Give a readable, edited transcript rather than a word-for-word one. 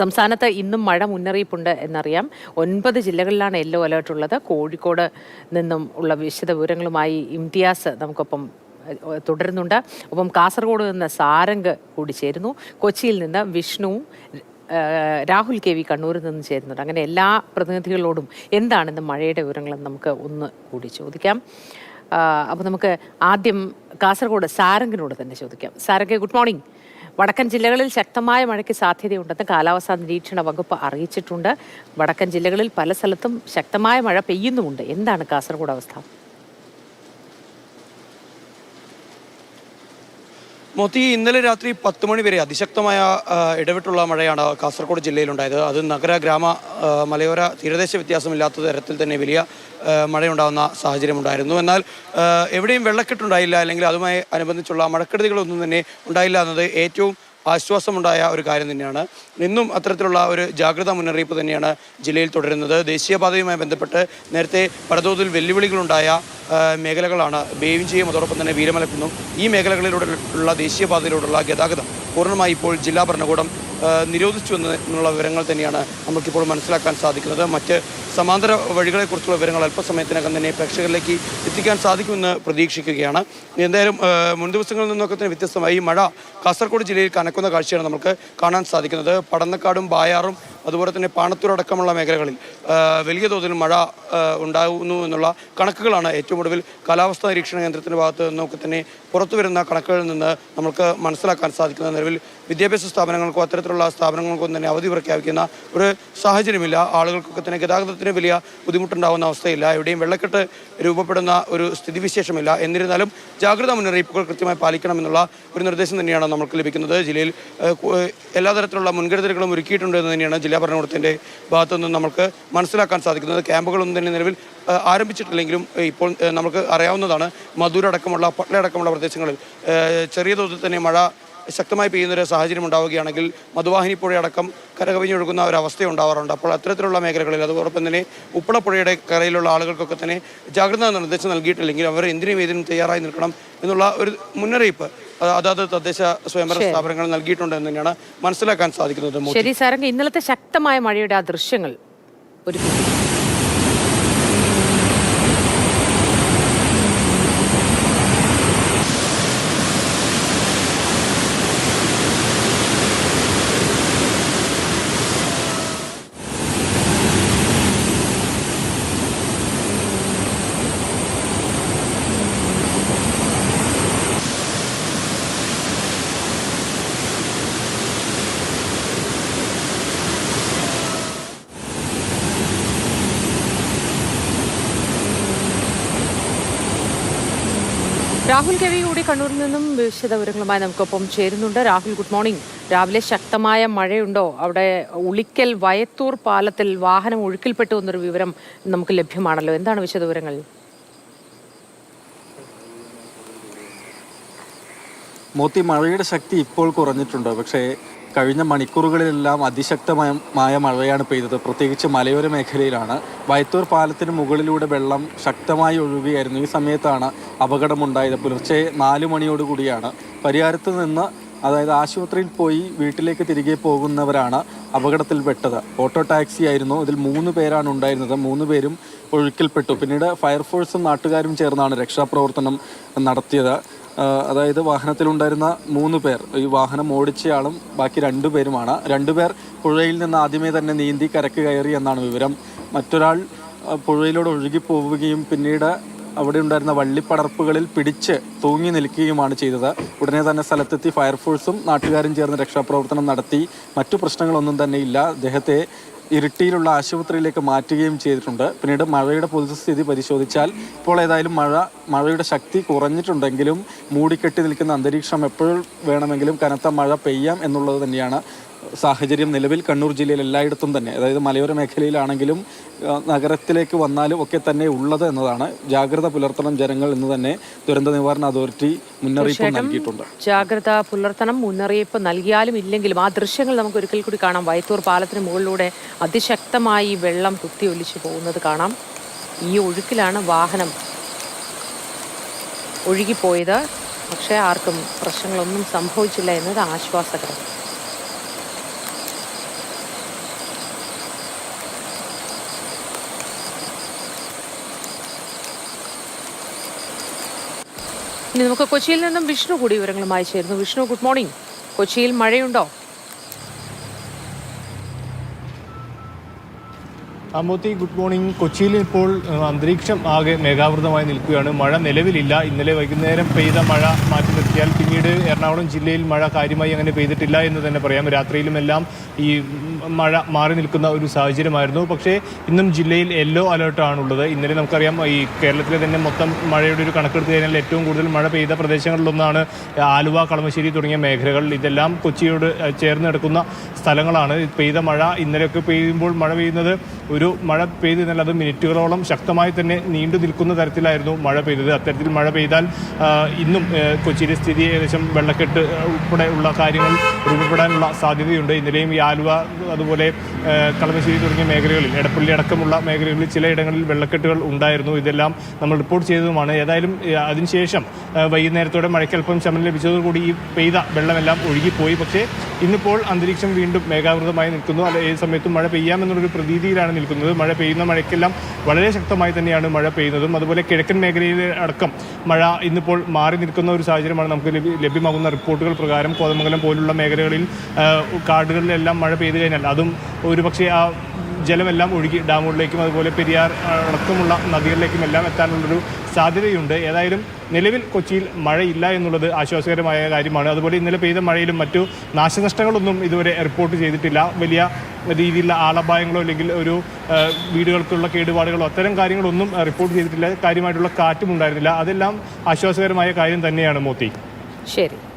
സംസ്ഥാനത്ത് ഇന്നും മഴ മുന്നറിയിപ്പുണ്ട് എന്നറിയാം. 9 ജില്ലകളിലാണ് യെല്ലോ അലേർട്ട് ഉള്ളത്. കോഴിക്കോട് നിന്നും ഉള്ള വിശദ വിവരങ്ങളുമായി ഇംതിയാസ് നമുക്കൊപ്പം തുടരുന്നുണ്ട്. ഒപ്പം കാസർഗോഡ് നിന്ന് സാരംഗ് കൂടി ചേരുന്നു. കൊച്ചിയിൽ നിന്ന് വിഷ്ണുവും രാഹുൽ കെ വി കണ്ണൂരിൽ നിന്ന് ചേരുന്നുണ്ട്. അങ്ങനെ എല്ലാ പ്രതിനിധികളോടും എന്താണെന്ന് മഴയുടെ വിവരങ്ങളെന്ന് നമുക്ക് ഒന്ന് കൂടി ചോദിക്കാം. അപ്പോൾ നമുക്ക് ആദ്യം കാസർഗോഡ് സാരംഗിനോട് തന്നെ ചോദിക്കാം. Sarang, good morning. വടക്കൻ ജില്ലകളിൽ ശക്തമായ മഴയ്ക്ക് സാധ്യതയുണ്ടെന്ന് കാലാവസ്ഥാ നിരീക്ഷണ വകുപ്പ് അറിയിച്ചിട്ടുണ്ട്. വടക്കൻ ജില്ലകളിൽ പല സ്ഥലത്തും ശക്തമായ മഴ പെയ്യുന്നുമുണ്ട്. എന്താണ് കാസർഗോഡ് അവസ്ഥ? മോത്തി, ഇന്നലെ രാത്രി 10 മണി വരെ അതിശക്തമായ ഇടവിട്ടുള്ള മഴയാണ് കാസർഗോഡ് ജില്ലയിലുണ്ടായത്. അത് നഗര ഗ്രാമ മലയോര തീരദേശ വ്യത്യാസമില്ലാത്ത തരത്തിൽ തന്നെ വലിയ മഴയുണ്ടാകുന്ന സാഹചര്യമുണ്ടായിരുന്നു. എന്നാൽ എവിടെയും വെള്ളക്കെട്ടുണ്ടായില്ല, അല്ലെങ്കിൽ അതുമായി അനുബന്ധിച്ചുള്ള മഴക്കെടുതികളൊന്നും തന്നെ ഉണ്ടായില്ല എന്നത് ഏറ്റവും ആശ്വാസമുണ്ടായ ഒരു കാര്യം തന്നെയാണ്. ഇന്നും അത്തരത്തിലുള്ള ഒരു ജാഗ്രതാ മുന്നറിയിപ്പ് തന്നെയാണ് ജില്ലയിൽ തുടരുന്നത്. ദേശീയപാതയുമായി ബന്ധപ്പെട്ട് നേരത്തെ പലതോതിൽ വെല്ലുവിളികളുണ്ടായ മേഖലകളാണ് ബേവിഞ്ചിയും അതോടൊപ്പം തന്നെ വീരമലക്കുന്നും. ഈ മേഖലകളിലൂടെ ഉള്ള ദേശീയപാതയിലൂടെയുള്ള ഗതാഗതം പൂർണ്ണമായി ഇപ്പോൾ ജില്ലാ ഭരണകൂടം നിരോധിച്ചു എന്നുള്ള വിവരങ്ങൾ തന്നെയാണ് നമുക്കിപ്പോൾ മനസ്സിലാക്കാൻ സാധിക്കുന്നത്. മറ്റ് സമാന്തര വഴികളെക്കുറിച്ചുള്ള വിവരങ്ങൾ അല്പസമയത്തിനകം തന്നെ പ്രേക്ഷകരിലേക്ക് എത്തിക്കാൻ സാധിക്കുമെന്ന് പ്രതീക്ഷിക്കുകയാണ്. എന്തായാലും മുൻ ദിവസങ്ങളിൽ നിന്നൊക്കെ തന്നെ വ്യത്യസ്തമായി മഴ കാസർഗോഡ് ജില്ലയിൽ കനക്കുന്ന കാഴ്ചയാണ് നമുക്ക് കാണാൻ സാധിക്കുന്നത്. പടന്നക്കാടും ബായാറും അതുപോലെ തന്നെ പാണത്തൂർ അടക്കമുള്ള മേഖലകളിൽ വലിയ തോതിൽ മഴ ഉണ്ടാകുന്നു എന്നുള്ള കണക്കുകളാണ് ഏറ്റവും ഒടുവിൽ കാലാവസ്ഥാ നിരീക്ഷണ കേന്ദ്രത്തിൻ്റെ ഭാഗത്ത് നിന്നൊക്കെ തന്നെ പുറത്തു വരുന്ന കണക്കുകളിൽ നിന്ന് നമുക്ക് മനസ്സിലാക്കാൻ സാധിക്കുന്നത്. നിലവിൽ വിദ്യാഭ്യാസ സ്ഥാപനങ്ങൾക്കോ അത്തരത്തിലുള്ള സ്ഥാപനങ്ങൾക്കോ തന്നെ അവധി പ്രഖ്യാപിക്കുന്ന ഒരു സാഹചര്യമില്ല. ആളുകൾക്കൊക്കെ തന്നെ ഗതാഗതത്തിന് വലിയ ബുദ്ധിമുട്ടുണ്ടാകുന്ന അവസ്ഥയില്ല. എവിടെയും വെള്ളക്കെട്ട് രൂപപ്പെടുന്ന ഒരു സ്ഥിതിവിശേഷമില്ല. എന്നിരുന്നാലും ജാഗ്രതാ മുന്നറിയിപ്പുകൾ കൃത്യമായി പാലിക്കണമെന്നുള്ള ഒരു നിർദ്ദേശം തന്നെയാണ് നമുക്ക് ലഭിക്കുന്നത്. ജില്ലയിൽ എല്ലാ തരത്തിലുള്ള മുൻകരുതലുകളും ഒരുക്കിയിട്ടുണ്ട് എന്ന് തന്നെയാണ് ജില്ലാ ഭരണകൂടത്തിൻ്റെ ഭാഗത്തു നിന്ന് നമുക്ക് മനസ്സിലാക്കാൻ സാധിക്കുന്നത്. ക്യാമ്പുകളൊന്നും തന്നെ നിലവിൽ ആരംഭിച്ചിട്ടില്ലെങ്കിലും ഇപ്പോൾ നമുക്ക് അറിയാവുന്നതാണ്, മധുര അടക്കമുള്ള പട്ല അടക്കമുള്ള പ്രദേശങ്ങളിൽ ചെറിയ തോതിൽ തന്നെ മഴ ശക്തമായി പെയ്യുന്നൊരു സാഹചര്യം ഉണ്ടാവുകയാണെങ്കിൽ മധുവാഹിനി പുഴയടക്കം കരകവിഞ്ഞൊഴുകുന്ന ഒരവസ്ഥ ഉണ്ടാവാറുണ്ട്. അപ്പോൾ അത്തരത്തിലുള്ള മേഖലകളിൽ അതോടൊപ്പം തന്നെ ഉപ്പളപ്പുഴയുടെ കരയിലുള്ള ആളുകൾക്കൊക്കെ തന്നെ ജാഗ്രതാ നിർദ്ദേശം നൽകിയിട്ടില്ലെങ്കിൽ അവർ ഏതിനും തയ്യാറായി നിൽക്കണം എന്നുള്ള ഒരു മുന്നറിയിപ്പ് അതാത് തദ്ദേശ സ്വയംഭരണ സ്ഥാപനങ്ങൾ നൽകിയിട്ടുണ്ട് എന്ന് തന്നെയാണ് മനസ്സിലാക്കാൻ സാധിക്കുന്നത്. ശരി സാരംഗ്, ഇന്നലത്തെ ശക്തമായ മഴയുടെ ആ ദൃശ്യങ്ങൾ ഒരു രാഹുൽ കെ വി കൂടി കണ്ണൂരിൽ നിന്നും വിശദവിവരങ്ങളുമായി നമുക്കൊപ്പം ചേരുന്നുണ്ട്. Rahul, good morning. രാവിലെ ശക്തമായ മഴയുണ്ടോ അവിടെ? ഉളിക്കൽ വയത്തൂർ പാലത്തിൽ വാഹനം ഒഴുക്കിൽപ്പെട്ടു എന്നൊരു വിവരം നമുക്ക് ലഭ്യമാണല്ലോ. എന്താണ് വിശദവിവരങ്ങൾ? മോത്തി, മഴയുടെ ശക്തി ഇപ്പോൾ കുറഞ്ഞിട്ടുണ്ട്. പക്ഷേ കഴിഞ്ഞ മണിക്കൂറുകളിലെല്ലാം അതിശക്തമായ മഴയാണ് പെയ്തത്. പ്രത്യേകിച്ച് മലയോര മേഖലയിലാണ്. വയത്തൂർ പാലത്തിന് മുകളിലൂടെ വെള്ളം ശക്തമായി ഒഴുകുകയായിരുന്നു. ഈ സമയത്താണ് അപകടമുണ്ടായത്. പുലർച്ചെ 4 മണിയോടുകൂടിയാണ് പരിയാരത്ത് നിന്ന്, അതായത് ആശുപത്രിയിൽ പോയി വീട്ടിലേക്ക് തിരികെ പോകുന്നവരാണ് അപകടത്തിൽപ്പെട്ടത്. ഓട്ടോ ടാക്സി ആയിരുന്നു. ഇതിൽ 3 പേരാണ് ഉണ്ടായിരുന്നത്. 3 പേരും ഒഴുക്കിൽപ്പെട്ടു. പിന്നീട് ഫയർഫോഴ്സും നാട്ടുകാരും ചേർന്നാണ് രക്ഷാപ്രവർത്തനം നടത്തിയത്. അതായത് വാഹനത്തിലുണ്ടായിരുന്ന 3 പേർ, ഈ വാഹനം ഓടിച്ചയാളും ബാക്കി 2 പേരുമാണ്. 2 പേർ പുഴയിൽ നിന്ന് ആദ്യമേ തന്നെ നീന്തി കരക്ക് കയറി എന്നാണ് വിവരം. മറ്റൊരാൾ പുഴയിലൂടെ ഒഴുകിപ്പോവുകയും പിന്നീട് അവിടെ ഉണ്ടായിരുന്ന വള്ളിപ്പടർപ്പുകളിൽ പിടിച്ച് തൂങ്ങി നിൽക്കുകയുമാണ് ചെയ്തത്. ഉടനെ തന്നെ സ്ഥലത്തെത്തി ഫയർഫോഴ്സും നാട്ടുകാരും ചേർന്ന് രക്ഷാപ്രവർത്തനം നടത്തി. മറ്റു പ്രശ്നങ്ങളൊന്നും തന്നെ ഇല്ല. അദ്ദേഹത്തെ ഇരിട്ടിയിലുള്ള ആശുപത്രിയിലേക്ക് മാറ്റുകയും ചെയ്തിട്ടുണ്ട്. പിന്നീട് മഴയുടെ പൊതുസ്ഥിതി പരിശോധിച്ചാൽ ഇപ്പോൾ ഏതായാലും മഴയുടെ ശക്തി കുറഞ്ഞിട്ടുണ്ടെങ്കിലും മൂടിക്കെട്ടി നിൽക്കുന്ന അന്തരീക്ഷം എപ്പോൾ വേണമെങ്കിലും കനത്ത മഴ പെയ്യാം എന്നുള്ളത് തന്നെയാണ് സാഹചര്യം നിലവിൽ കണ്ണൂർ ജില്ലയിൽ എല്ലായിടത്തും തന്നെ. അതായത് മലയോര മേഖലയിലാണെങ്കിലും നഗരത്തിലേക്ക് വന്നാലും ഒക്കെ തന്നെ ഉള്ളത് എന്നതാണ്. ജാഗ്രത പുലർത്തണം ജനങ്ങൾ എന്ന് തന്നെ ദുരന്ത നിവാരണ അതോറിറ്റി മുന്നറിയിപ്പ് നൽകിയിട്ടുണ്ട്. ജാഗ്രത പുലർത്തണം, മുന്നറിയിപ്പ് നൽകിയാലും ഇല്ലെങ്കിലും ആ ദൃശ്യങ്ങൾ നമുക്ക് ഒരിക്കൽ കൂടി കാണാം. വയത്തൂർ പാലത്തിന് മുകളിലൂടെ അതിശക്തമായി വെള്ളം കുത്തിയൊലിച്ചു പോകുന്നത് കാണാം. ഈ ഒഴുക്കിലാണ് വാഹനം ഒഴുകിപ്പോയത്. പക്ഷേ ആർക്കും പ്രശ്നങ്ങളൊന്നും സംഭവിച്ചില്ല എന്നത് ആശ്വാസകരം. ഇനി നമുക്ക് കൊച്ചിയിൽ നിന്നും വിഷ്ണു കൂടി വിവരങ്ങളുമായി ചേരുന്നു. Vishnu, good morning. കൊച്ചിയിൽ മഴയുണ്ടോ? Moti, good morning. കൊച്ചിയിൽ ഇപ്പോൾ അന്തരീക്ഷം ആകെ മേഘാവൃതമായി നിൽക്കുകയാണ്. മഴ നിലവിലില്ല. ഇന്നലെ വൈകുന്നേരം പെയ്ത മഴ മാറ്റി നിർത്തിയാൽ പിന്നീട് എറണാകുളം ജില്ലയിൽ മഴ കാര്യമായി അങ്ങനെ പെയ്തിട്ടില്ല എന്ന് തന്നെ പറയാം. രാത്രിയിലുമെല്ലാം ഈ മഴ മാറി നിൽക്കുന്ന ഒരു സാഹചര്യമായിരുന്നു. പക്ഷേ ഇന്നും ജില്ലയിൽ യെല്ലോ അലേർട്ടാണുള്ളത്. ഇന്നലെ നമുക്കറിയാം, ഈ കേരളത്തിലെ തന്നെ മൊത്തം മഴയുടെ ഒരു കണക്കെടുത്ത് കഴിഞ്ഞാൽ ഏറ്റവും കൂടുതൽ മഴ പെയ്ത പ്രദേശങ്ങളിലൊന്നാണ് ആലുവ, കളമശ്ശേരി തുടങ്ങിയ മേഖലകൾ. ഇതെല്ലാം കൊച്ചിയോട് ചേർന്ന് കിടക്കുന്ന സ്ഥലങ്ങളാണ്. പെയ്ത മഴ ഇന്നലെയൊക്കെ പെയ്യുമ്പോൾ മഴ പെയ്യുന്നത് ഒരു മഴ പെയ്ത് എന്നാൽ അത് മിനിറ്റുകളോളം ശക്തമായി തന്നെ നീണ്ടു നിൽക്കുന്ന തരത്തിലായിരുന്നു മഴ പെയ്തത്. അത്തരത്തിൽ മഴ പെയ്താൽ ഇന്നും കൊച്ചിയിലെ സ്ഥിതി ഏകദേശം വെള്ളക്കെട്ട് ഉൾപ്പെടെ ഉള്ള കാര്യങ്ങൾ രൂപപ്പെടാനുള്ള സാധ്യതയുണ്ട്. ഇന്നലെയും ഈ ആലുവ, അതുപോലെ കളമശ്ശേരി തുടങ്ങിയ മേഖലകളിൽ, എടപ്പള്ളി അടക്കമുള്ള മേഖലകളിൽ ചിലയിടങ്ങളിൽ വെള്ളക്കെട്ടുകൾ ഉണ്ടായിരുന്നു. ഇതെല്ലാം നമ്മൾ റിപ്പോർട്ട് ചെയ്തതുമാണ്. ഏതായാലും അതിനുശേഷം വൈകുന്നേരത്തോടെ മഴയ്ക്കൽപ്പം ശമനം ലഭിച്ചതോടുകൂടി ഈ പെയ്ത വെള്ളമെല്ലാം ഒഴുകിപ്പോയി. പക്ഷേ ഇന്നിപ്പോൾ അന്തരീക്ഷം വീണ്ടും മേഘാവൃതമായി നിൽക്കുന്നു. ഏത് സമയത്തും മഴ പെയ്യാമെന്നുള്ളൊരു പ്രതീതിയിലാണ് നിൽക്കുന്നത്. മഴ പെയ്യുന്ന മഴയ്ക്കെല്ലാം വളരെ ശക്തമായി തന്നെയാണ് മഴ പെയ്യുന്നതും. അതുപോലെ കിഴക്കൻ മേഖലയിൽ അടക്കം മഴ ഇന്നിപ്പോൾ മാറി നിൽക്കുന്ന ഒരു സാഹചര്യമാണ് നമുക്ക് ലഭ്യമാകുന്ന റിപ്പോർട്ടുകൾ പ്രകാരം. കോതമംഗലം പോലുള്ള മേഖലകളിൽ കാടുകളിലെല്ലാം മഴ പെയ്തു കഴിഞ്ഞാൽ അതും ഒരുപക്ഷെ ആ ജലമെല്ലാം ഒഴുകി ഡാമുകളിലേക്കും അതുപോലെ പെരിയാർ അടക്കമുള്ള നദികളിലേക്കും എല്ലാം എത്താനുള്ളൊരു സാധ്യതയുണ്ട്. ഏതായാലും നിലവിൽ കൊച്ചിയിൽ മഴയില്ല എന്നുള്ളത് ആശ്വാസകരമായ കാര്യമാണ്. അതുപോലെ ഇന്നലെ പെയ്ത മഴയിലും മറ്റു നാശനഷ്ടങ്ങളൊന്നും ഇതുവരെ റിപ്പോർട്ട് ചെയ്തിട്ടില്ല. വലിയ രീതിയിലുള്ള ആളപായങ്ങളോ അല്ലെങ്കിൽ ഒരു വീടുകൾക്കുള്ള കേടുപാടുകളോ അത്തരം കാര്യങ്ങളൊന്നും റിപ്പോർട്ട് ചെയ്തിട്ടില്ല. കാര്യമായിട്ടുള്ള കാറ്റും ഉണ്ടായിരുന്നില്ല. അതെല്ലാം ആശ്വാസകരമായ കാര്യം തന്നെയാണ്. മോത്തി, ശരി.